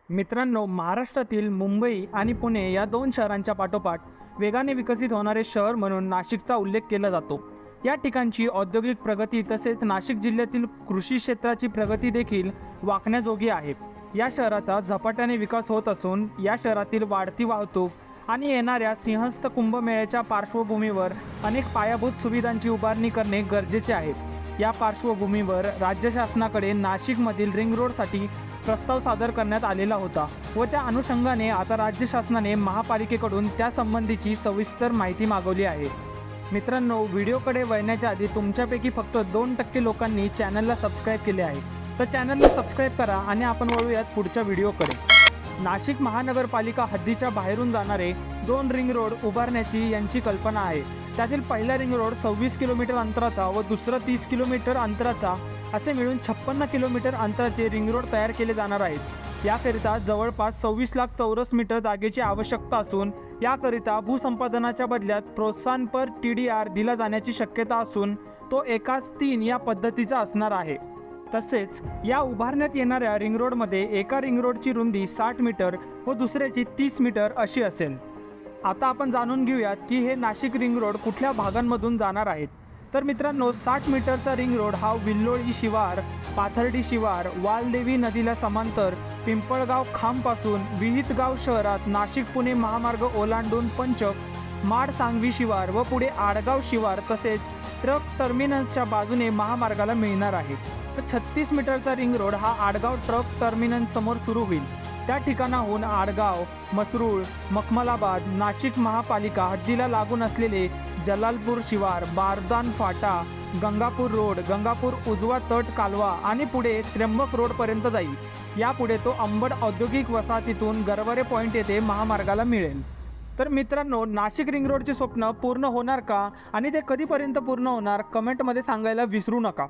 मित्रांनो, महाराष्ट्रातील मुंबई आणि पुणे या दोन शहरांच्या पाठोपाठ वेगाने विकसित होणारे शहर म्हणून नाशिकचा उल्लेख केला जातो। या ठिकाणची औद्योगिक प्रगती तसेच नाशिक जिल्ह्यातील कृषी क्षेत्राची प्रगती देखील वाखण्याजोगी आहे। या शहराचा झपाट्याने विकास होत असून या शहरातील वाढती वाहतूक आणि येणाऱ्या सिंहस्थ कुंभमेळ्याच्या पार्श्वभूमीवर अनेक पायाभूत सुविधांची उभारणी करणे गरजेचे आहे। या पार्श्वभूमीवर राज्य शासनाकडे नाशिकमधील रिंग रोडसाठी प्रस्ताव सादर करण्यात आलेला होता व त्या अनुषंगाने आता राज्य शासनाने महापालिकेकडून त्यासंबंधीची सविस्तर माहिती मागवली आहे। मित्रांनो, व्हिडिओकडे वळण्याच्या आधी तुमच्यापैकी फक्त 2% लोकांनी चॅनलला सबस्क्राईब केले आहे, तर चॅनलला सबस्क्राईब करा आणि आपण वळूयात पुढच्या व्हिडिओकडे। नाशिक महानगरपालिका हद्दीच्या बाहेरून जाणारे 2 रिंग रोड उभारण्याची यांची कल्पना आहे। त्यातील पहिला रिंग रोड 26 किलोमीटर अंतराचा व दुसरा 30 किलोमीटर अंतराचा असे मिळून 56 किलोमीटर अंतराचे रिंग रोड तयार केले जाणार आहेत। याकरिता जवळपास 26 लाख चौरस मीटर जागेची आवश्यकता असून याकरिता भूसंपादनाच्या बदल्यात प्रोत्साहनपर TDR दिला जाण्याची शक्यता असून तो 1:3 या पद्धतीचा असणार आहे। तसेच या उभारण्यात येणाऱ्या रिंग रोडमध्ये एका रिंग रोडची रुंदी 60 मीटर व दुसऱ्याची 30 मीटर अशी असेल। आता आपण जाणून घेऊयात की हे नाशिक रिंग रोड कुठल्या भागांमधून जाणार आहेत। तर मित्रांनो, 60 मीटरचा रिंग रोड हा विल्लोळी शिवार, पाथर्डी शिवार, वालदेवी नदीला समांतर पिंपळगाव खांबपासून विहितगाव शहरात नाशिक पुणे महामार्ग ओलांडून पंचक, माड सांगवी शिवार व पुढे आडगाव शिवार तसेच ट्रक टर्मिनसच्या बाजूने महामार्गाला मिळणार आहे। तर 36 मीटरचा रिंग रोड हा आडगाव ट्रक टर्मिनस समोर सुरू होईल। त्या ठिकाणाहून आडगाव, मसरूळ, मखमलाबाद, नाशिक महापालिका हद्दीला लागून असलेले जलालपूर शिवार, बारदान फाटा, गंगापूर रोड, गंगापूर उजवा तट कालवा आणि पुढे त्र्यंबक रोडपर्यंत जाईल। यापुढे तो अंबड औद्योगिक वसाहतीतून गरवरे पॉईंट येथे महामार्गाला मिळेल। तर मित्रांनो, नाशिक रिंग रोडचे स्वप्न पूर्ण होणार का आणि ते कधीपर्यंत पूर्ण होणार, कमेंटमध्ये सांगायला विसरू नका।